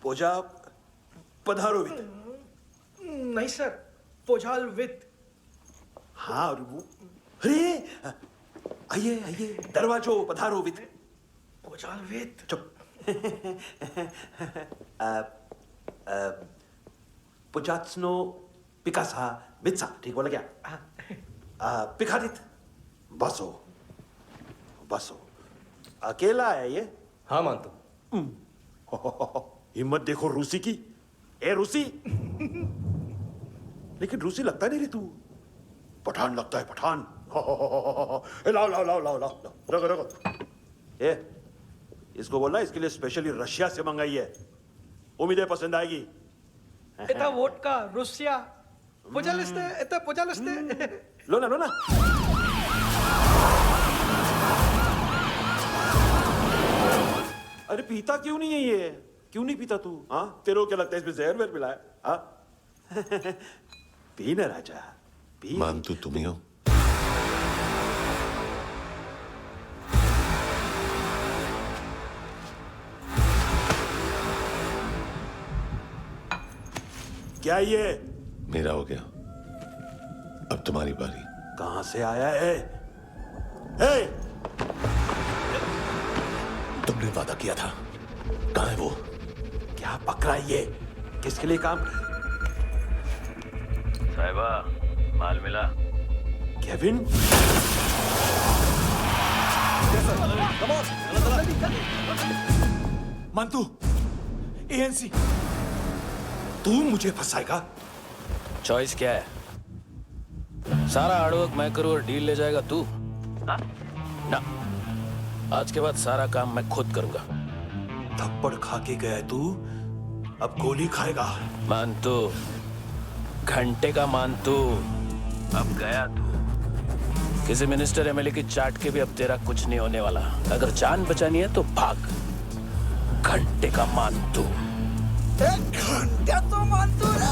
पोजा पधारोवित। नहीं सर, पोजालवित। हाँ और वो, अरे आइए आइए, दरवाजो पधारोवित। पोजालवित। चुप। पुजात्सनो पिकासा मित्सा, ठीक बोला क्या? पिखादित, बसो बसो। अकेला है ये? हाँ मानतो। हिम्मत देखो रूसी की। ए रूसी। लेकिन रूसी लगता नहीं रे तू, पठान लगता है, पठान। लाओ लाओ लाओ लाओ लाओ, रखो रखो। ए इसको बोलना इसके लिए स्पेशली रशिया से मंगाई है, उम्मीद है पसंद आएगी। इतना वोडका, रुसिया, पोजालिस्ते, इतना पोजालिस्ते। लो ना लो ना। अरे पीता क्यों नहीं है ये? क्यों नहीं पीता तू? हाँ तेरे को क्या लगता है इसमें जहर वहर मिला है? हाँ पी ना राजा, पी। मानतू तुम ही हो? क्या ये? मेरा हो गया, अब तुम्हारी बारी। कहां से आया है? हे! तुमने वादा किया था, कहाँ है वो? क्या पकड़ा ये? किसके लिए काम? साहिबा, माल मिला? केविन? मंतू, एएनसी। तू मुझे फंसाएगा? चॉइस क्या है? सारा हार्डवर्क मैं करूं और डील ले जाएगा तू? ना, आज के बाद सारा काम मैं खुद करूंगा। थप्पड़ खा के गया तू, अब गोली खाएगा। मानतू, घंटे का मानतू, अब गया तू। किसी मिनिस्टर एमएलए की चाट के भी अब तेरा कुछ नहीं होने वाला। अगर जान बचानी है तो भाग। घंटे का मानतू। घंटा तो मानतू ना।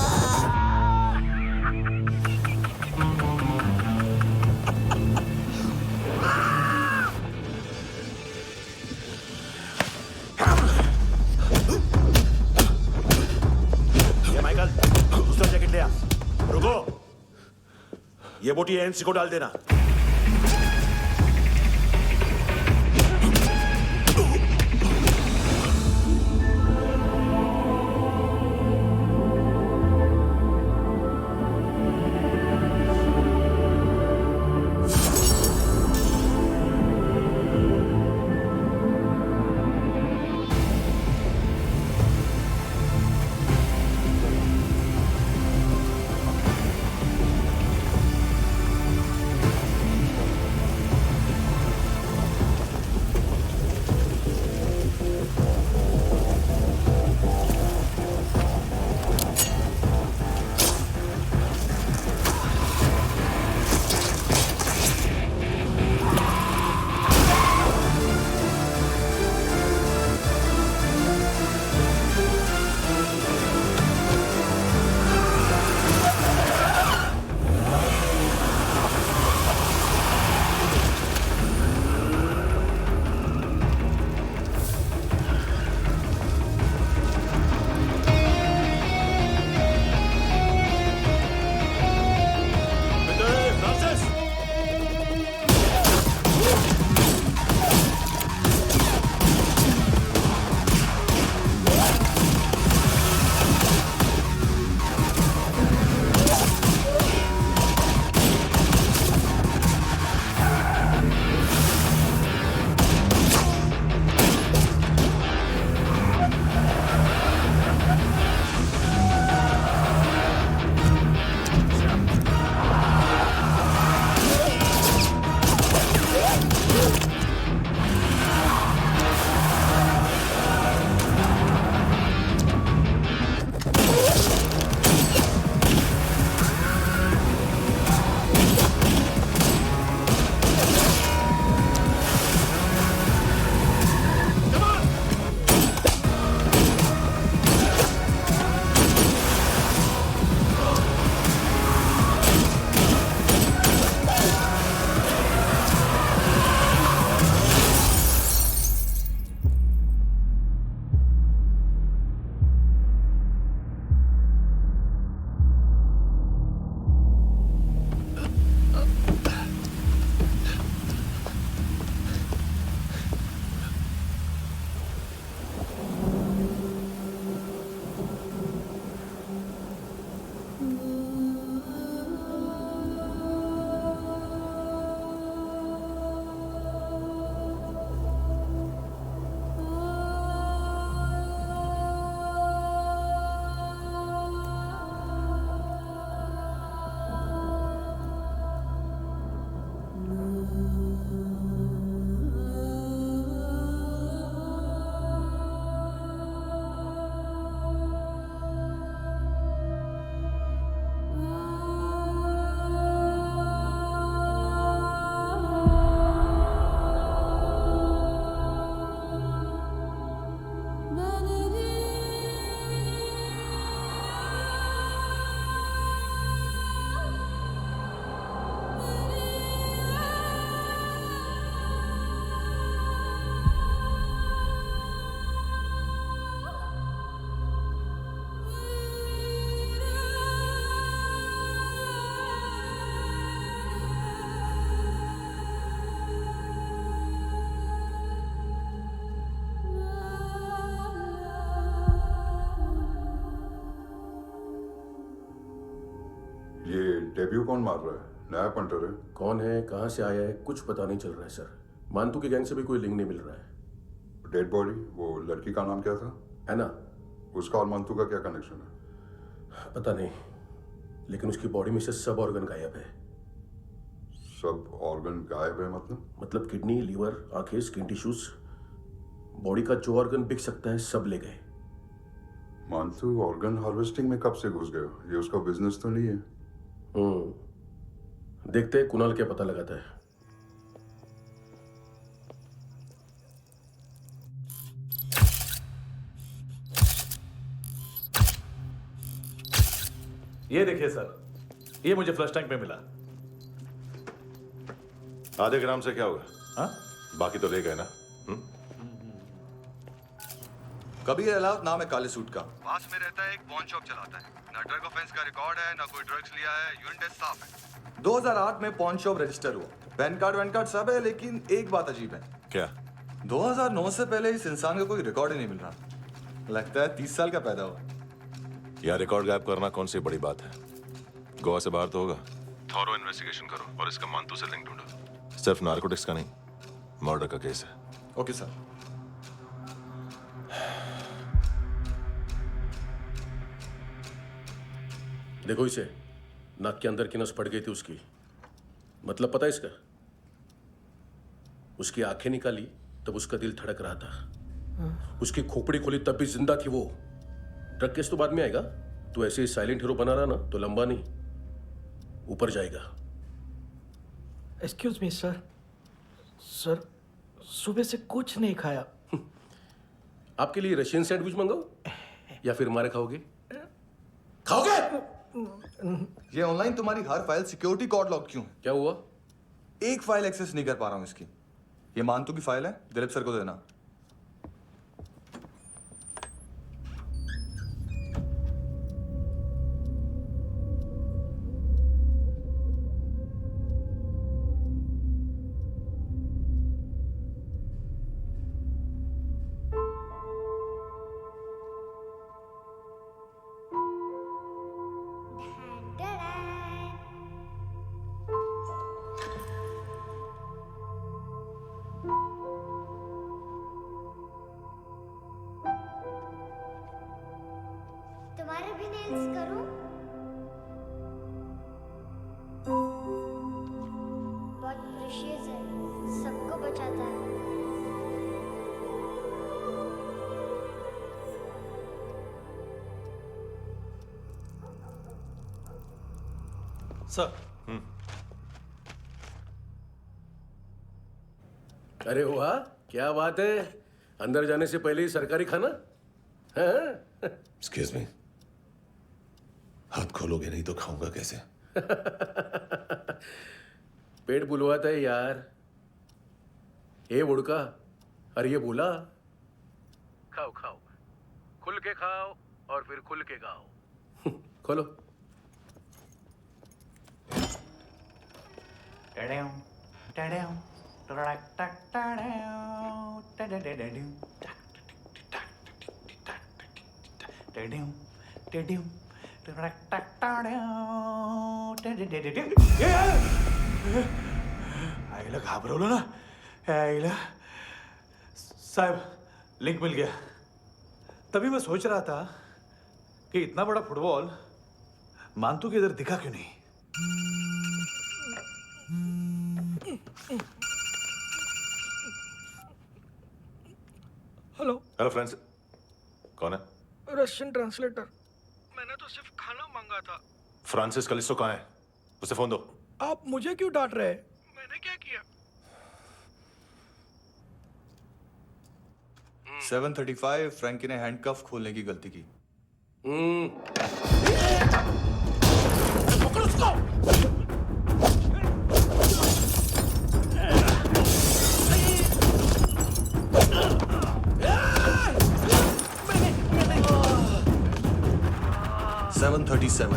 ये माइकल, दूसरा जैकेट ले आ। रुको, ये बोटी एएनसी को डाल देना। डेब्यू कौन मार रहा है? नया पंटर है। कौन है, कहाँ से आया है, कुछ पता नहीं चल रहा है सर। मानतू की गैंग से भी कोई लिंक नहीं मिल रहा है। डेड बॉडी, वो लड़की का नाम क्या था? है ना? उसका और मंतू का क्या कनेक्शन है? पता नहीं, लेकिन उसकी बॉडी में से सब ऑर्गन गायब है। सब ऑर्गन गायब है मतलब किडनी, लीवर, आंखें, स्किन टिश्यूज, बॉडी का जो ऑर्गन बिक सकता है सब ले गए। मंतू ऑर्गन हार्वेस्टिंग में कब से घुस गए? ये उसका बिजनेस तो नहीं है? देखते हैं कुणाल क्या पता लगाता है। ये देखिए सर, ये मुझे फ्लश टैंक में मिला। आधे ग्राम से क्या होगा? हाँ? बाकी तो ले गए ना? कबीर अलाउद नाम है काले सूट का। पास में रहता है, एक पॉन शॉप चलाता है। ना ड्रग ऑफेंस का रिकॉर्ड है, ना कोई ड्रग्स लिया है। यूरिन टेस्ट साफ है। 2008 में पॉन शॉप रजिस्टर हुआ। पैन कार्ड सब है, लेकिन एक बात अजीब है। क्या? 2009 से पहले इस इंसान का कोई रिकॉर्ड ही नहीं मिल रहा। लगता है 30 साल का पैदा हुआ। यार रिकॉर्ड गायब करना कौन सी बड़ी बात है? गोवा से बाहर तो होगा। थॉरो इन्वेस्टिगेशन करो और इसका मंतू से लिंक ढूंढो। सिर्फ नारकोटिक्स का नहीं, मर्डर का केस है। Okay sir. देखो इसे, नाक के अंदर की नस फट गई थी उसकी। मतलब पता है इसका? उसकी आंखें निकाली तब उसका दिल धड़क रहा था। उसकी खोपड़ी खोली तब भी जिंदा थी वो। ड्रग केस तो बाद में आएगा। तो ऐसे ही साइलेंट हीरो बना रहा ना तो लंबा नहीं, ऊपर जाएगा। Excuse me sir. सर, सुबह से कुछ नहीं खाया। आपके लिए रशियन सैंडविच मंगाओ या फिर मारे खाओगे? खाओगे? ये ऑनलाइन तुम्हारी हर फाइल सिक्योरिटी कोड लॉक क्यों है? क्या हुआ? एक फाइल एक्सेस नहीं कर पा रहा हूं इसकी। ये मानतू की फाइल है, दिलीप सर को देना। तुम्हारे भी नेल्स करूं? बहुत प्रेशियस है, सबको बचाता है। सर। अरे वाह, क्या बात है। अंदर जाने से पहले ही सरकारी खाना। हाँ? एक्सक्यूज मी, हाथ खोलोगे नहीं तो खाऊंगा कैसे? पेट बुलवाता है यार। ए बुड़का, अरे ये बोला। खाओ खाओ, खुल के खाओ और फिर खुल के गाओ। खोलो। आईला घाबरवलं ना। आईला साहब, लिंक मिल गया। तभी मैं सोच रहा था कि इतना बड़ा फुटबॉल मानतू के इधर दिखा क्यों नहीं। हेलो। हेलो फ्रेंड्स, कौन है? Russian translator. मैंने तो सिर्फ खाना मांगा था। फ्रांसिस कलिस्टो कहाँ है? उसे फोन दो। आप मुझे क्यों डांट रहे हैं? मैंने क्या किया? 735 फ्रैंकी ने हैंडकफ खोलने की गलती की। पकड़ो उसको। 737।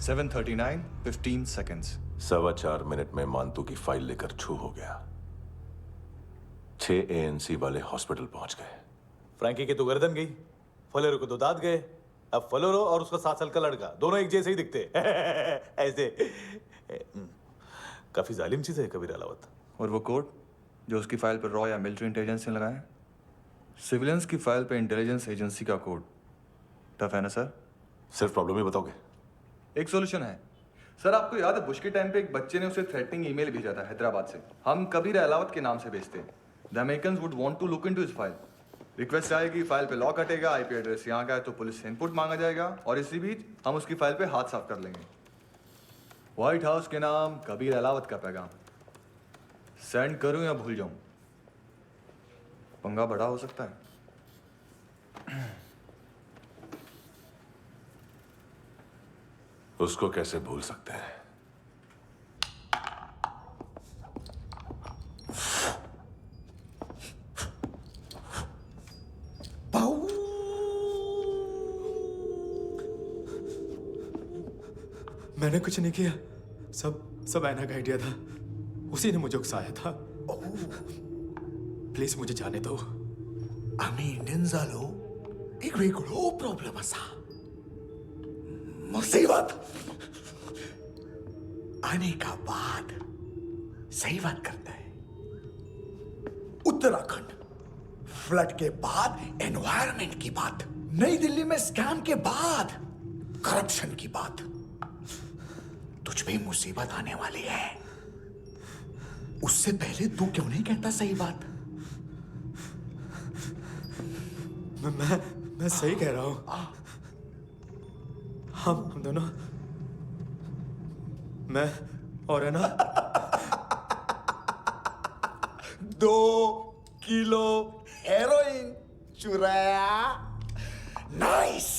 7:39, 15 seconds. 4.25 मिनट में मांतू की फाइल लेकर छू हो गया। 6 ANC वाले हॉस्पिटल पहुंच गए। फ्रैंकी की तो गर्दन गई, फलेरो को तो दांत गए। अब फलेरो और उसका 7 साल का लड़का दोनों एक जैसे ही दिखते ऐसे। काफी जालिम चीज है कबीर अलावत। और वो कोड जो उसकी फाइल पर रॉ या मिलिट्री इंटेलिजेंस ने लगाया, सिविलियंस की फाइल पे इंटेलिजेंस एजेंसी का कोड। टफ है ना सर? सिर्फ प्रॉब्लम ही बताओगे? एक सॉल्यूशन है सर। आपको याद है बुश के टाइम पे एक बच्चे ने उसे थ्रेटनिंग ईमेल भेजा था हैदराबाद से। हम कबीर अलावत के नाम से भेजते हैं। The Americans would want to look into his file. Request आएगी, फाइल पे लॉक हटेगा, आईपी एड्रेस यहाँ का है तो पुलिस से इनपुट मांगा जाएगा और इसी बीच हम उसकी फाइल पे हाथ साफ कर लेंगे। व्हाइट हाउस के नाम कबीर अलावत का पैगाम। सेंड करूं या भूल जाऊं? पंगा बड़ा हो सकता है। उसको कैसे भूल सकते हैं? मैंने कुछ नहीं किया, सब ऐना का आइडिया था। उसी ने मुझे उकसाया था। प्लीज मुझे जाने दो। आम्ही इंडियन झालो एक वेगळो प्रॉब्लेम असा। मुसीबत आने का बाद सही बात करता है। उत्तराखंड फ्लड के बाद एनवायरनमेंट की बात, नई दिल्ली में स्कैम के बाद करप्शन की बात। तुझ पे मुसीबत आने वाली है, उससे पहले तू क्यों नहीं कहता सही बात? मैं सही कह रहा हूं। हम दोनों, मैं और है ना 2 किलो हेरोइन चुराया। Nice,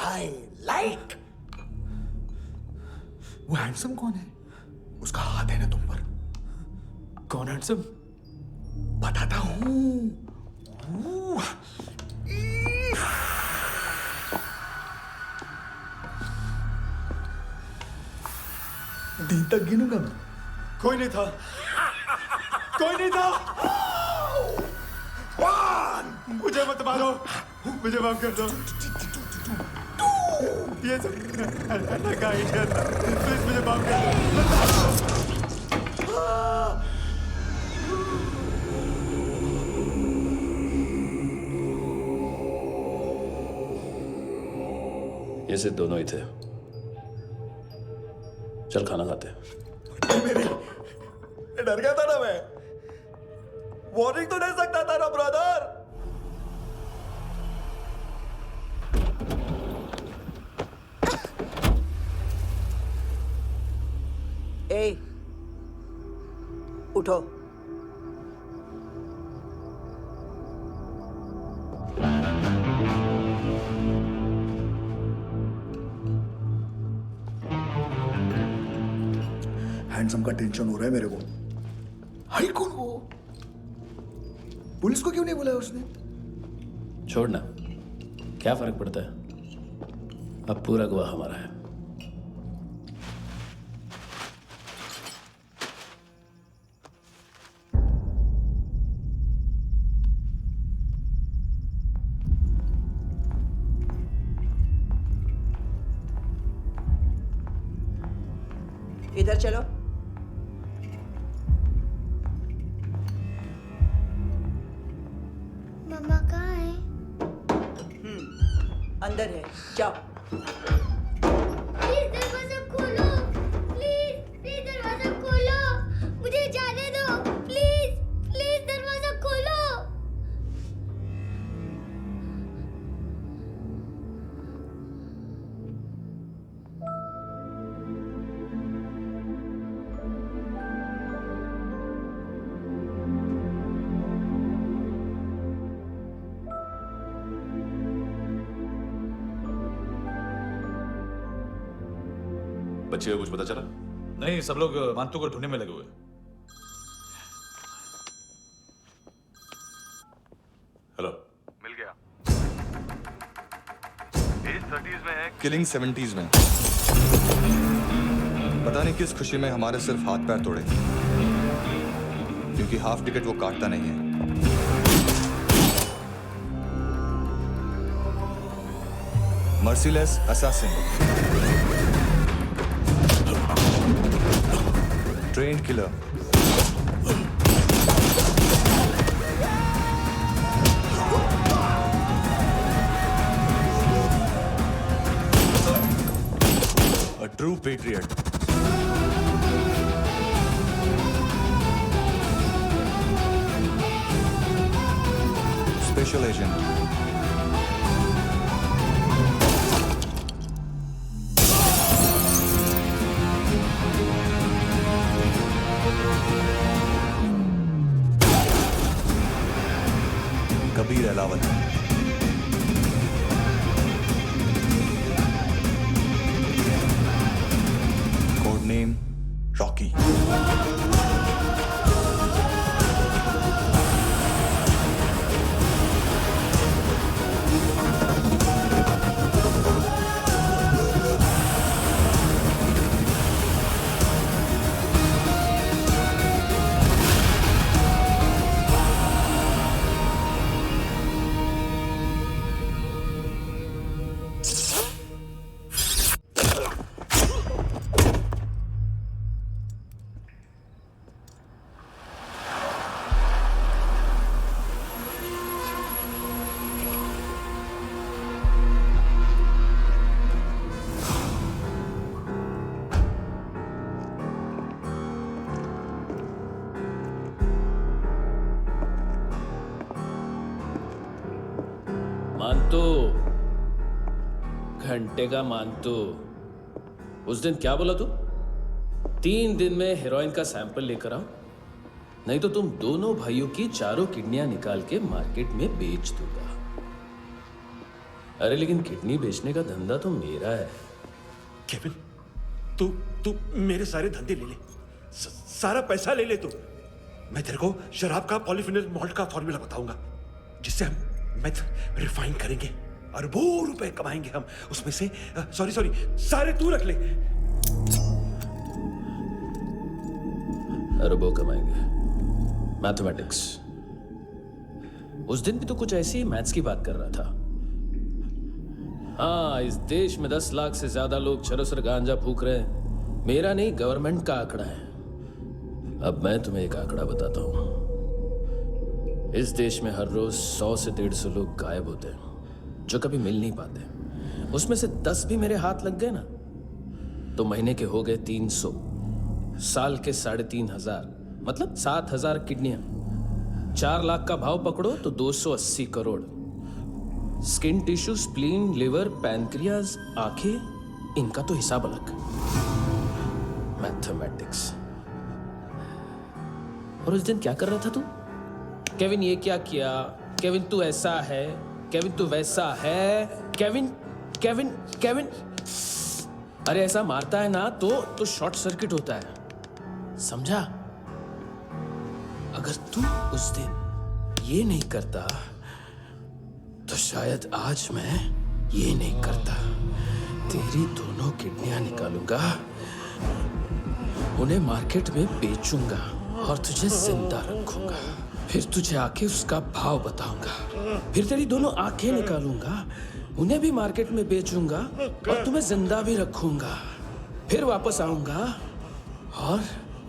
I like. वो हैंडसम कौन है? उसका हाथ है ना तुम पर। कौन हैंडसम? बताता हूं। दिन तक गिनूंगा मैं। कोई नहीं था, कोई नहीं था। मुझे मत मारो, मुझे माफ कर दो। ये सब का आइडिया था। प्लीज मुझे माफ कर दो। ये सिर्फ दोनों ही थे। चल खाना खाते। डर गया था ना मैं। वार्निंग तो दे सकता था ना ब्रदर। ए, उठो। हैंडसम का टेंशन हो रहा है मेरे को। हाई कौन वो? पुलिस को क्यों नहीं बुलाया उसने? छोड़ना, क्या फर्क पड़ता है? अब पूरा गवाह हमारा है। इधर चलो। मम्मा कहाँ है? अंदर है, जाओ। प्लीज दरवाजा खोलो। प्लीज दरवाजा खोलो। मुझे जाने दो। प्लीज दरवाजा खोलो। बच्चे को कुछ पता चला? नहीं, सब लोग मांतू को ढूंढने में लगे हुए। हेलो, मिल गया। भेज 30s में है, किलिंग 70s में। पता नहीं किस खुशी में हमारे सिर्फ हाथ पैर तोड़े, क्योंकि हाफ टिकट वो काटता नहीं है। Merciless assassin, trained killer, a true patriot. Special agent. Kabir Alawat. Code name Rocky. मानतो, घंटे का मानतो, उस दिन क्या बोला तू? 3 दिन में हेरोइन का सैंपल लेकर आओ, नहीं तो तुम दोनों भाइयों की चारों किडनियां निकाल के मार्केट में बेच दूंगा। अरे लेकिन किडनी बेचने का धंधा तो मेरा है। केविन, तू मेरे सारे धंधे ले ले, सारा पैसा ले ले तू। मैं तेरे को शराब का पॉलीफिनल मॉल्ट का फॉर्मूला बताऊंगा, जिससे हम मेथ रिफाइन करेंगे, अरबों रुपए कमाएंगे हम उसमें से। सॉरी सारे तू रख ले। अरबों कमाएंगे, मैथमेटिक्स। उस दिन भी तो कुछ ऐसी मैथ्स की बात कर रहा था। हाँ, इस देश में 10 लाख से ज्यादा लोग चरस गांजा फूक रहे हैं। मेरा नहीं, गवर्नमेंट का आंकड़ा है। अब मैं तुम्हें एक आंकड़ा बताता हूं। इस देश में हर रोज 100 से 150 लोग गायब होते हैं, जो कभी मिल नहीं पाते। उसमें से 10 भी मेरे हाथ लग गए ना, तो महीने के हो गए 300, साल के 3500, मतलब 7000 किडनियां। 4 लाख का भाव पकड़ो तो 280 crore. Skin tissue, spleen, liver, pancreas, आंखें, इनका तो हिसाब अलग। मैथमेटिक्स। और उस दिन क्या कर रहा था तू? केविन ये क्या किया, केविन तू ऐसा है, केविन तू वैसा है, केविन केविन केविन। अरे ऐसा मारता है ना तो शॉर्ट सर्किट होता है, समझा? अगर तू उस दिन ये नहीं करता तो शायद आज मैं ये नहीं करता। तेरी दोनों किडनियां निकालूंगा, उन्हें मार्केट में बेचूंगा और तुझे जिंदा रखूंगा। फिर तुझे आके उसका भाव बताऊंगा। फिर तेरी दोनों आंखें निकालूंगा, उन्हें भी मार्केट में बेचूंगा और तुम्हें जिंदा भी रखूंगा। फिर वापस आऊंगा और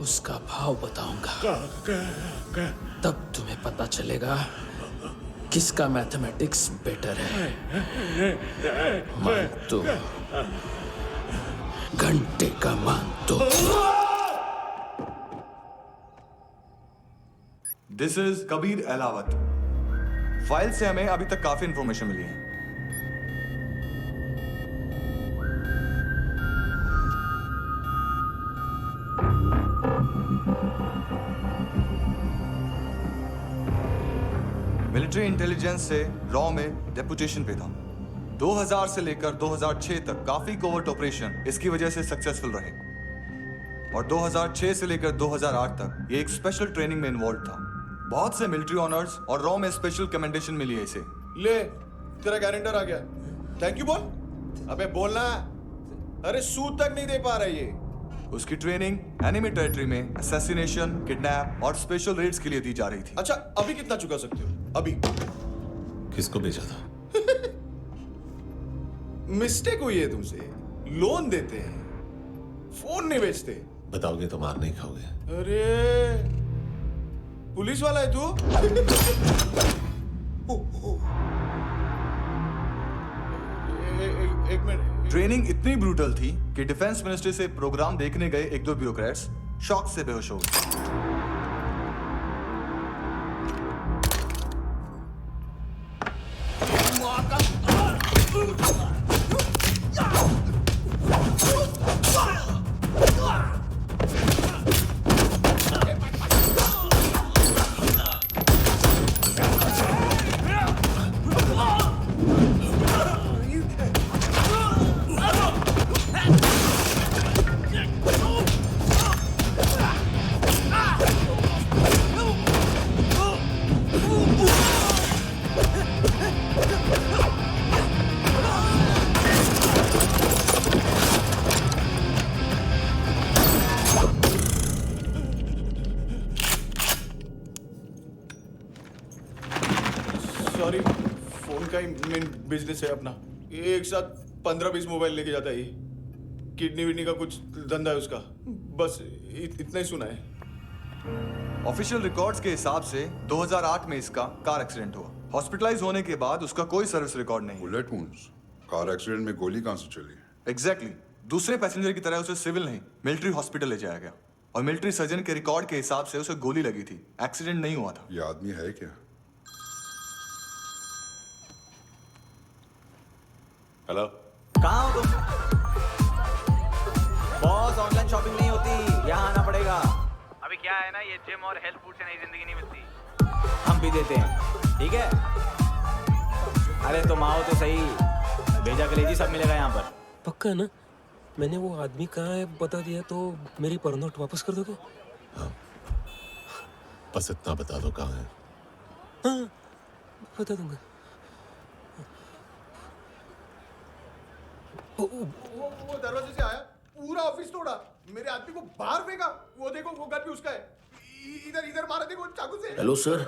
उसका भाव बताऊंगा। तब तुम्हें पता चलेगा किसका मैथमेटिक्स बेटर है। मानतो, घंटे का मानतो। This is Kabir Ahlawat. File से हमें अभी तक काफी इंफॉर्मेशन मिली है। मिलिट्री इंटेलिजेंस से रॉ में डेपुटेशन पे था। 2000 से लेकर 2006 तक काफी कोवर्ट ऑपरेशन इसकी वजह से सक्सेसफुल रहे, और 2006 से लेकर 2008 तक ये एक स्पेशल ट्रेनिंग में इन्वॉल्व था। बहुत से मिलिट्री ऑनर्स और रॉ में स्पेशल कमेंडेशन मिली है इसे। ले, तेरा गारंटर आ गया। थैंक यू बोल। अबे बोलना। अरे सूद तक नहीं दे पा रहा ये। उसकी ट्रेनिंग एनिमी टेरिटरी में असैसिनेशन, किडनैप और स्पेशल रेड्स के लिए दी जा रही थी। अच्छा अभी कितना चुका सकते हो? अभी किसको भेजा था? मिस्टेक हुई है तुमसे। लोन देते हैं, फोन नहीं बेचते। बताओगे तो मार नहीं खाओगे। अरे पुलिस वाला है तू? एक मिनट। ट्रेनिंग इतनी ब्रूटल थी कि डिफेंस मिनिस्ट्री से प्रोग्राम देखने गए एक दो ब्यूरोक्रेट्स शॉक से बेहोश हो गए। सॉरी, फोन का ही मेन बिजनेस है अपना। एक साथ 15-20 मोबाइल लेके जाता है ये। किडनी विडनी का कुछ धंधा है उसका। बस इतना ही सुना है। ऑफिशियल रिकॉर्ड्स के हिसाब से 2008 में इसका कार एक्सीडेंट हुआ। हॉस्पिटलाइज होने के बाद उसका कोई सर्विस रिकॉर्ड नहीं। Bullet wounds. कार एक्सीडेंट में गोली कहां से चली? एग्जैक्टली। दूसरे पैसेंजर की तरह उसे सिविल नहीं मिलिट्री हॉस्पिटल ले जाया गया और मिलिट्री सर्जन के रिकॉर्ड के हिसाब से उसे गोली लगी थी। एक्सीडेंट नहीं हुआ था। ये आदमी है क्या? हेलो, कहाँ हो तुम? बॉस, ऑनलाइन शॉपिंग नहीं होती, यहाँ आना पड़ेगा। अभी क्या है ना, ये जिम और हेल्थ फूड से नई जिंदगी नहीं मिलती। हम भी देते हैं, ठीक है? अरे तुम आओ तो सही, भेजा कलेजी सब मिलेगा यहाँ पर। पक्का ना? मैंने वो आदमी कहाँ है बता दिया तो मेरी पर नोट वापस कर दोगे? हाँ, बस इतना बता दो कहाँ है। हाँ, बता दूंगा। वो दरवाजे से आया, पूरा ऑफिस तोड़ा, मेरे आदमी को बाहर फेंका। वो देखो, वो घर भी उसका है। इधर मारा, देखो चाकू से। Hello sir.